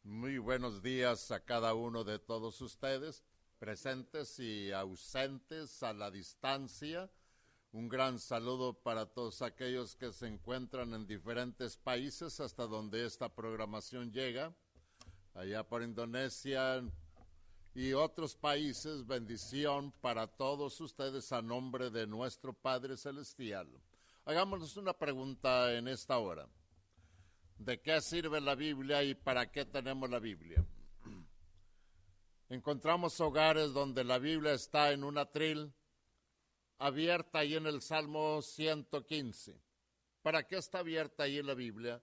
Muy buenos días a cada uno de todos ustedes, presentes y ausentes a la distancia. Un gran saludo para todos aquellos que se encuentran en diferentes países hasta donde esta programación llega. Allá por Indonesia y otros países, bendición para todos ustedes a nombre de nuestro Padre Celestial. Hagámonos una pregunta en esta hora. ¿De qué sirve la Biblia y para qué tenemos la Biblia? Encontramos hogares donde la Biblia está en un atril, abierta ahí en el Salmo 115. ¿Para qué está abierta ahí la Biblia?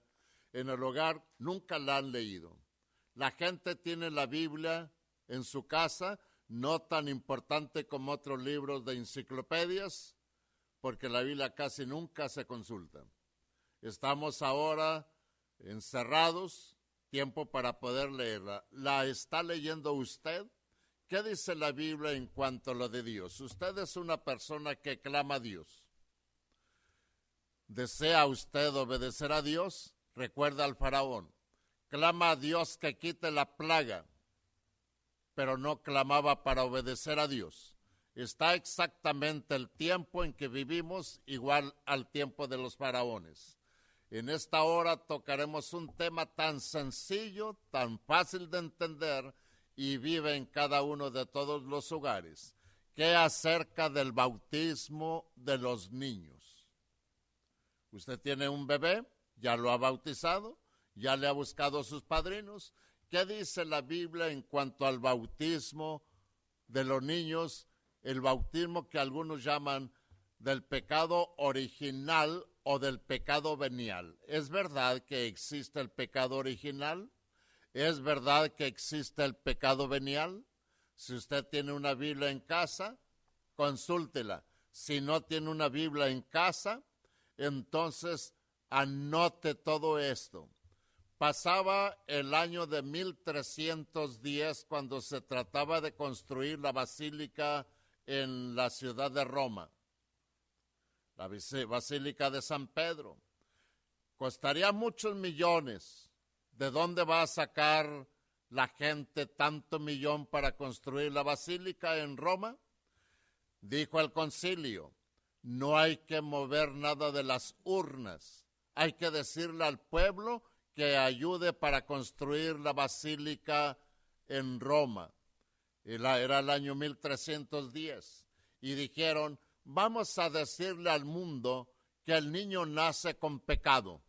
En el hogar nunca la han leído. La gente tiene la Biblia en su casa, no tan importante como otros libros de enciclopedias, porque la Biblia casi nunca se consulta. Estamos ahora encerrados, tiempo para poder leerla. ¿La está leyendo usted? ¿Qué dice la Biblia en cuanto a lo de Dios? Usted es una persona que clama a Dios. ¿Desea usted obedecer a Dios? Recuerda al faraón. Clama a Dios que quite la plaga, pero no clamaba para obedecer a Dios. Está exactamente el tiempo en que vivimos igual al tiempo de los faraones. En esta hora tocaremos un tema tan sencillo, tan fácil de entender y vive en cada uno de todos los hogares. ¿Qué acerca del bautismo de los niños? Usted tiene un bebé, ya lo ha bautizado, ya le ha buscado a sus padrinos. ¿Qué dice la Biblia en cuanto al bautismo de los niños? El bautismo que algunos llaman del pecado original o del pecado venial. ¿Es verdad que existe el pecado original? ¿Es verdad que existe el pecado venial? Si usted tiene una Biblia en casa, consúltela. Si no tiene una Biblia en casa, entonces anote todo esto. Pasaba el año de 1310 cuando se trataba de construir la basílica en la ciudad de Roma. La Basílica de San Pedro. Costaría muchos millones. ¿De dónde va a sacar la gente tanto millón para construir la basílica en Roma? Dijo el concilio, no hay que mover nada de las urnas. Hay que decirle al pueblo que ayude para construir la basílica en Roma. Era el año 1310. Y dijeron, vamos a decirle al mundo que el niño nace con pecado.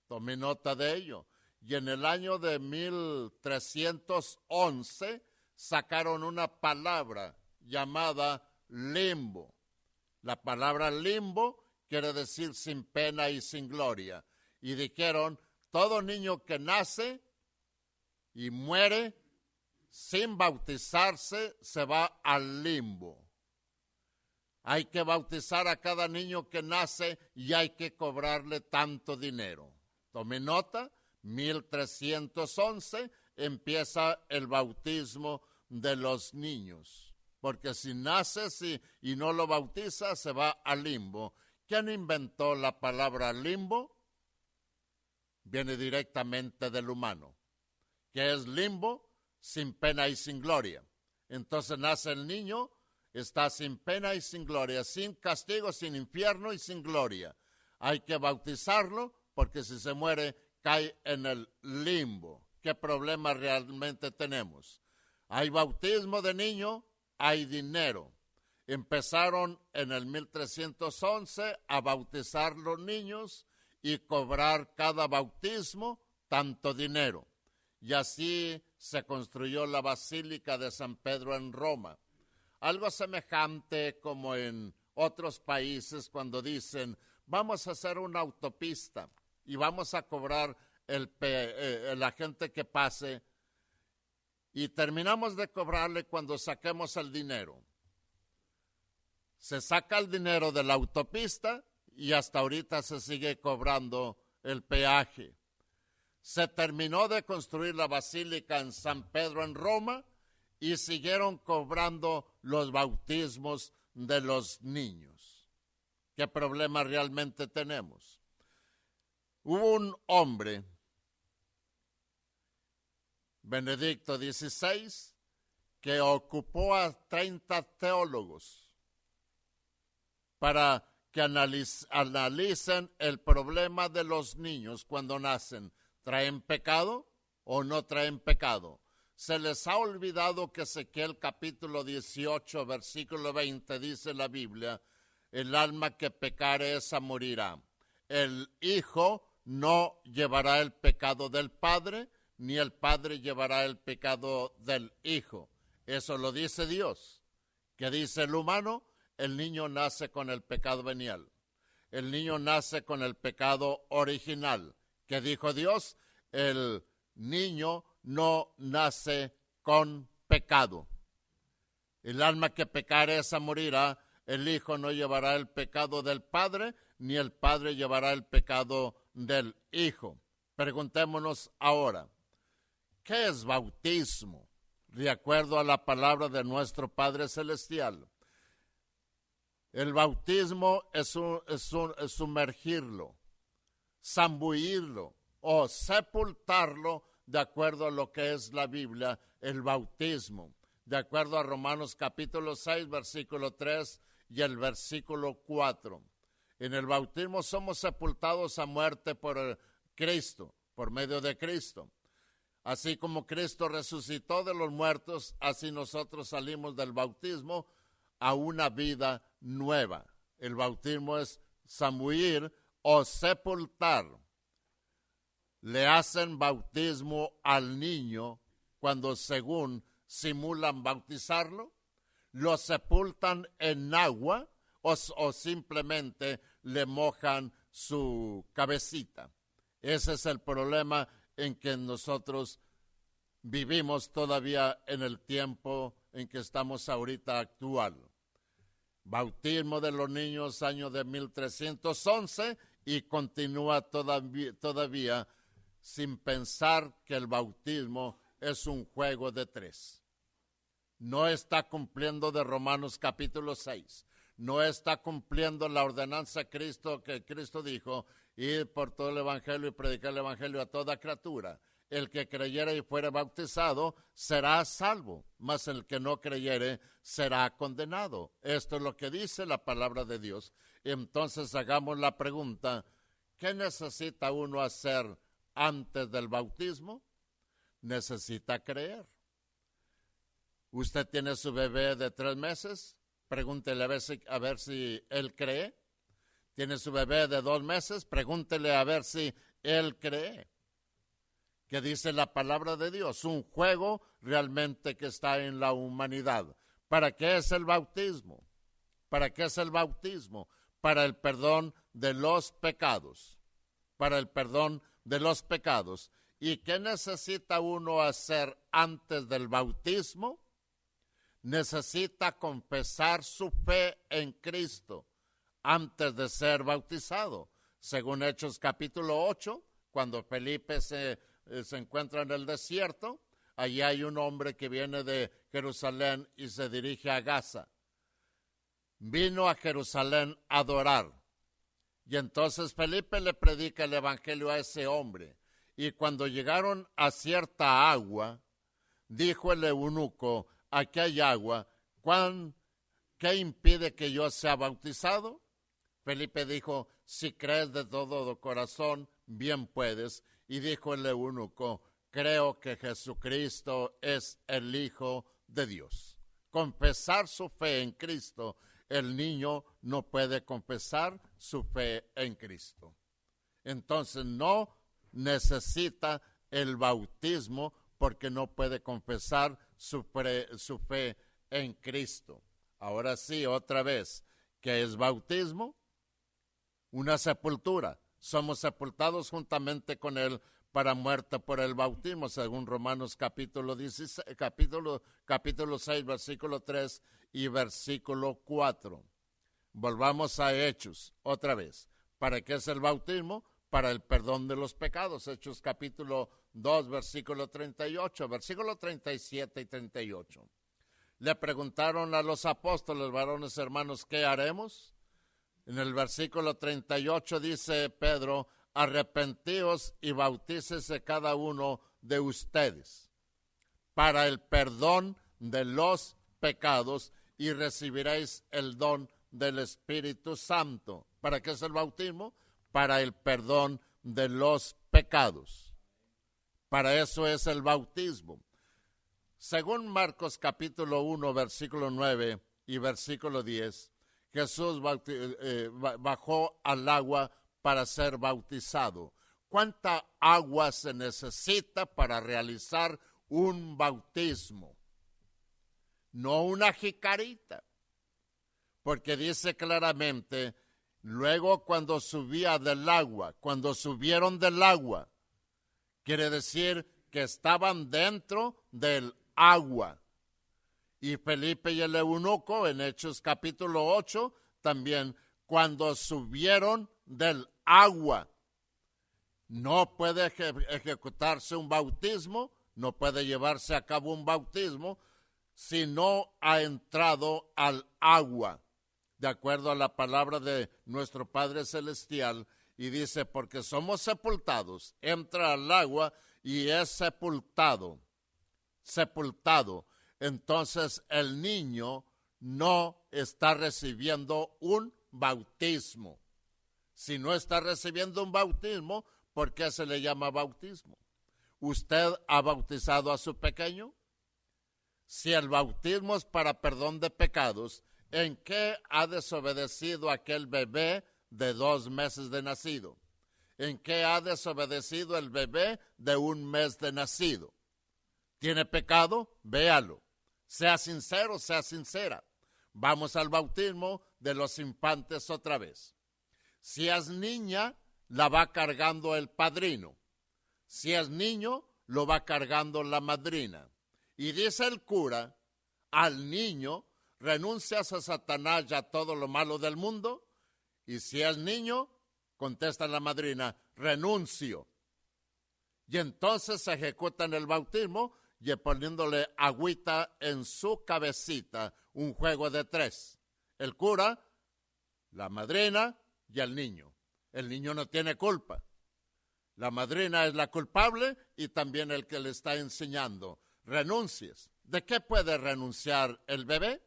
Tome nota de ello. Y en el año de 1311 sacaron una palabra llamada limbo. La palabra limbo quiere decir sin pena y sin gloria. Y dijeron, todo niño que nace y muere sin bautizarse se va al limbo. Hay que bautizar a cada niño que nace y hay que cobrarle tanto dinero. Tome nota, 1311 empieza el bautismo de los niños. Porque si naces y no lo bautizas, se va al limbo. ¿Quién inventó la palabra limbo? Viene directamente del humano. ¿Qué es limbo? Sin pena y sin gloria. Entonces nace el niño, está sin pena y sin gloria, sin castigo, sin infierno y sin gloria. Hay que bautizarlo porque si se muere cae en el limbo. ¿Qué problema realmente tenemos? Hay bautismo de niño, hay dinero. Empezaron en el 1311 a bautizar los niños y cobrar cada bautismo tanto dinero. Y así se construyó la Basílica de San Pedro en Roma. Algo semejante como en otros países cuando dicen, vamos a hacer una autopista y vamos a cobrar la gente que pase y terminamos de cobrarle cuando saquemos el dinero. Se saca el dinero de la autopista y hasta ahorita se sigue cobrando el peaje. Se terminó de construir la basílica en San Pedro en Roma y siguieron cobrando los bautismos de los niños. ¿Qué problema realmente tenemos? Hubo un hombre Benedicto XVI, que ocupó a 30 teólogos para que analicen el problema de los niños cuando nacen. ¿Traen pecado o no traen pecado? Se les ha olvidado que Ezequiel capítulo 18, versículo 20, dice la Biblia, el alma que pecare esa morirá. El hijo no llevará el pecado del padre, ni el padre llevará el pecado del hijo. Eso lo dice Dios. ¿Qué dice el humano? El niño nace con el pecado venial. El niño nace con el pecado original. ¿Qué dijo Dios? El niño no nace con pecado. El alma que pecare esa morirá. El hijo no llevará el pecado del padre, ni el padre llevará el pecado del hijo. Preguntémonos ahora, ¿qué es bautismo? De acuerdo a la palabra de nuestro Padre Celestial. El bautismo es sumergirlo, zambullirlo o sepultarlo de acuerdo a lo que es la Biblia, el bautismo. De acuerdo a Romanos capítulo 6, versículo 3 y el versículo 4. En el bautismo somos sepultados a muerte por Cristo, por medio de Cristo. Así como Cristo resucitó de los muertos, así nosotros salimos del bautismo a una vida nueva. El bautismo es zambullir o sepultar. Le hacen bautismo al niño cuando según simulan bautizarlo, lo sepultan en agua o simplemente le mojan su cabecita. Ese es el problema en que nosotros vivimos todavía en el tiempo en que estamos ahorita actual. Bautismo de los niños, año de 1311, y continúa todavía sin pensar que el bautismo es un juego de tres. No está cumpliendo de Romanos capítulo 6. No está cumpliendo la ordenanza que Cristo dijo, ir por todo el evangelio y predicar el evangelio a toda criatura. El que creyere y fuere bautizado será salvo, mas el que no creyere será condenado. Esto es lo que dice la palabra de Dios. Entonces hagamos la pregunta, ¿qué necesita uno hacer antes del bautismo? Necesita creer. ¿Usted tiene su bebé de 3 meses? Pregúntele a ver si él cree. ¿Tiene su bebé de 2 meses? Pregúntele a ver si él cree. ¿Qué dice la palabra de Dios? Un juego realmente que está en la humanidad. ¿Para qué es el bautismo? ¿Para qué es el bautismo? Para el perdón de los pecados. Para el perdón de los pecados. ¿Y qué necesita uno hacer antes del bautismo? Necesita confesar su fe en Cristo antes de ser bautizado. Según Hechos capítulo 8, cuando Felipe se encuentra en el desierto, allí hay un hombre que viene de Jerusalén y se dirige a Gaza. Vino a Jerusalén a adorar. Y entonces Felipe le predica el evangelio a ese hombre. Y cuando llegaron a cierta agua, dijo el eunuco, aquí hay agua, ¿qué impide que yo sea bautizado? Felipe dijo, si crees de todo corazón, bien puedes. Y dijo el eunuco, creo que Jesucristo es el Hijo de Dios. Confesar su fe en Cristo, el niño no puede confesar su fe en Cristo. Entonces no necesita el bautismo porque no puede confesar su fe en Cristo. Ahora sí, otra vez, ¿qué es bautismo? Una sepultura. Somos sepultados juntamente con Él para muerte por el bautismo, según Romanos capítulo 6, versículo 3 y versículo 4. Volvamos a Hechos, otra vez. ¿Para qué es el bautismo? Para el perdón de los pecados. Hechos capítulo 2, versículo 38, versículo 37 y 38. Le preguntaron a los apóstoles, varones hermanos, ¿qué haremos? En el versículo 38 dice Pedro, arrepentíos y bautícese cada uno de ustedes. para el perdón de los pecados y recibiréis el don del Espíritu Santo. ¿Para qué es el bautismo? Para el perdón de los pecados. Para eso es el bautismo. Según Marcos capítulo 1, versículo 9 y versículo 10, Jesús bajó al agua para ser bautizado. ¿Cuánta agua se necesita para realizar un bautismo? No una jicarita, porque dice claramente, luego cuando subía del agua, cuando subieron del agua, quiere decir que estaban dentro del agua. Y Felipe y el eunuco en Hechos capítulo 8, también cuando subieron del agua. No puede ejecutarse un bautismo, no puede llevarse a cabo un bautismo si no ha entrado al agua, de acuerdo a la palabra de nuestro Padre Celestial, y dice, porque somos sepultados, entra al agua y es sepultado. Entonces el niño no está recibiendo un bautismo. Si no está recibiendo un bautismo, ¿por qué se le llama bautismo? ¿Usted ha bautizado a su pequeño? Si el bautismo es para perdón de pecados, ¿en qué ha desobedecido aquel bebé de 2 meses de nacido? ¿En qué ha desobedecido el bebé de 1 mes de nacido? ¿Tiene pecado? Véalo. Sea sincero, sea sincera. Vamos al bautismo de los infantes otra vez. Si es niña, la va cargando el padrino. Si es niño, lo va cargando la madrina. Y dice el cura, al niño, renuncias a Satanás y a todo lo malo del mundo. Y si es niño, contesta la madrina, renuncio. Y entonces se ejecuta en el bautismo y poniéndole agüita en su cabecita, un juego de 3. El cura, la madrina y el niño. El niño no tiene culpa. La madrina es la culpable y también el que le está enseñando. Renuncies. ¿De qué puede renunciar el bebé?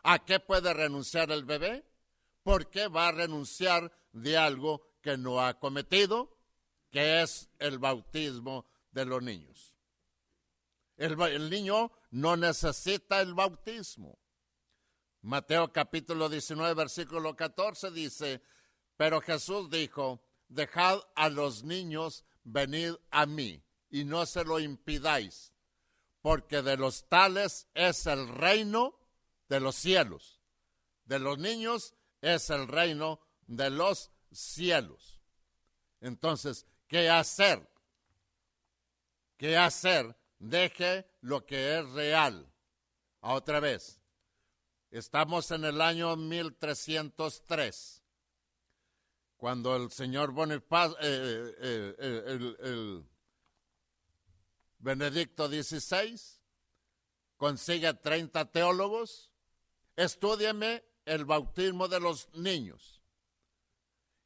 ¿A qué puede renunciar el bebé? ¿Por qué va a renunciar de algo que no ha cometido? Que es el bautismo de los niños. El niño no necesita el bautismo. Mateo capítulo 19, versículo 14 dice, pero Jesús dijo, dejad a los niños venir a mí y no se lo impidáis, porque de los tales es el reino de los cielos. De los niños es el reino de los cielos. Entonces, ¿qué hacer? ¿Qué hacer? Deje lo que es real. Otra vez, estamos en el año 1303, cuando el señor Bonifacio, el Benedicto XVI, consigue 30 teólogos. Estúdieme el bautismo de los niños.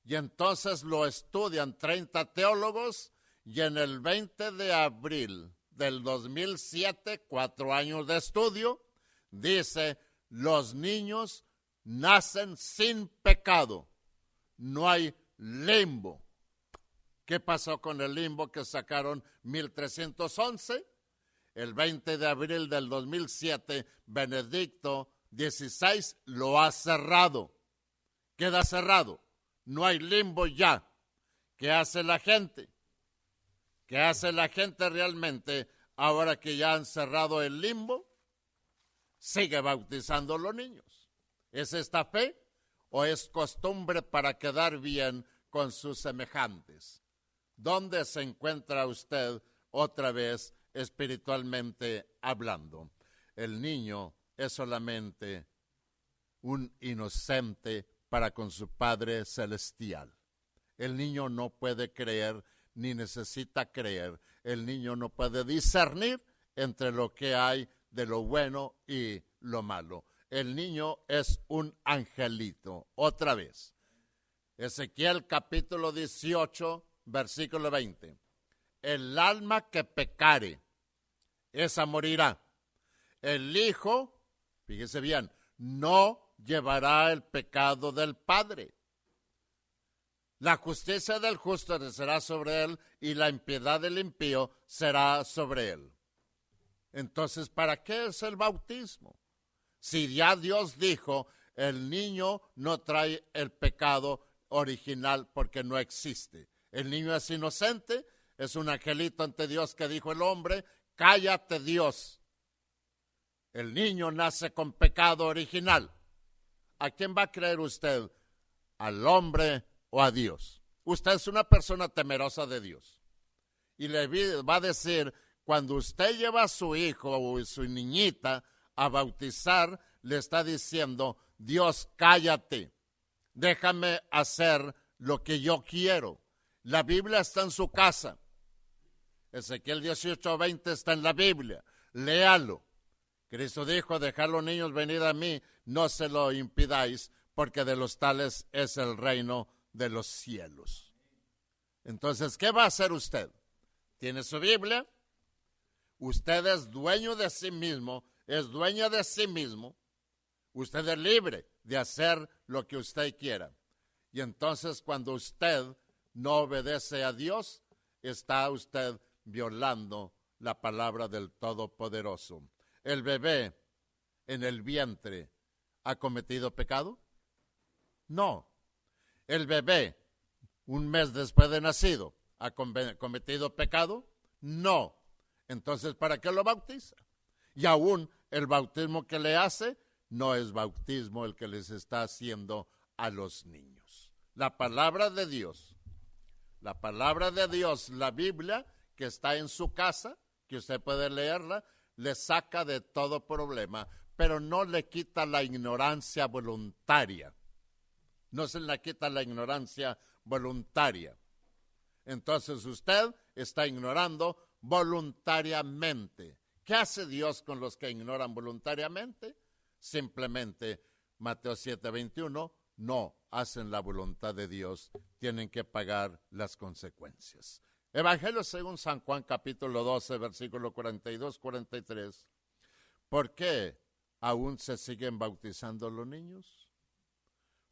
Y entonces lo estudian 30 teólogos y en el 20 de abril del 2007, 4 años de estudio, dice, los niños nacen sin pecado. No hay limbo. ¿Qué pasó con el limbo que sacaron 1311? El 20 de abril del 2007, Benedicto XVI lo ha cerrado. Queda cerrado. No hay limbo ya. ¿Qué hace la gente? ¿Qué hace la gente realmente ahora que ya han cerrado el limbo? Sigue bautizando a los niños. ¿Es esta fe o es costumbre para quedar bien con sus semejantes? ¿Dónde se encuentra usted otra vez espiritualmente hablando? El niño es solamente un inocente para con su Padre Celestial. El niño no puede creer ni necesita creer. El niño no puede discernir entre lo que hay de lo bueno y lo malo. El niño es un angelito. Otra vez. Ezequiel capítulo 18, versículo 20. El alma que pecare esa morirá. El Hijo, fíjese bien, no llevará el pecado del Padre. La justicia del justo será sobre él y la impiedad del impío será sobre él. Entonces, ¿para qué es el bautismo? Si ya Dios dijo, el niño no trae el pecado original porque no existe. El niño es inocente, es un angelito ante Dios que dijo el hombre, cállate Dios. El niño nace con pecado original. ¿A quién va a creer usted? ¿Al hombre o a Dios? Usted es una persona temerosa de Dios. Y le va a decir, cuando usted lleva a su hijo o su niñita a bautizar, le está diciendo, Dios, cállate, déjame hacer lo que yo quiero. La Biblia está en su casa. Ezequiel 18:20 está en la Biblia. Léalo. Cristo dijo, dejad los niños venir a mí, no se lo impidáis, porque de los tales es el reino de los cielos. Entonces, ¿qué va a hacer usted? ¿Tiene su Biblia? Usted es dueño de sí mismo, es dueña de sí mismo. Usted es libre de hacer lo que usted quiera. Y entonces, cuando usted no obedece a Dios, está usted violando la palabra del Todopoderoso. ¿El bebé en el vientre ha cometido pecado? No. ¿El bebé, un mes después de nacido, ha cometido pecado? No. Entonces, ¿para qué lo bautiza? Y aún el bautismo que le hace no es bautismo el que les está haciendo a los niños. La palabra de Dios, la Biblia que está en su casa, que usted puede leerla, le saca de todo problema, pero no le quita la ignorancia voluntaria. No se le quita la ignorancia voluntaria. Entonces usted está ignorando voluntariamente. ¿Qué hace Dios con los que ignoran voluntariamente? Simplemente, Mateo 7:21, no hacen la voluntad de Dios, tienen que pagar las consecuencias. Evangelio según San Juan, capítulo 12, versículo 42-43. ¿Por qué aún se siguen bautizando los niños?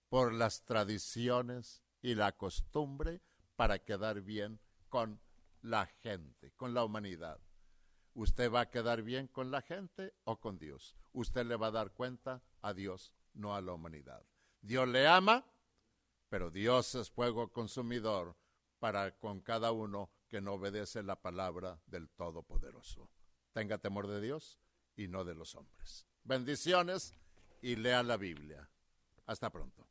Por las tradiciones y la costumbre para quedar bien con la gente, con la humanidad. ¿Usted va a quedar bien con la gente o con Dios? Usted le va a dar cuenta a Dios, no a la humanidad. Dios le ama, pero Dios es fuego consumidor para con cada uno que no obedece la palabra del Todopoderoso. Tenga temor de Dios y no de los hombres. Bendiciones y lea la Biblia. Hasta pronto.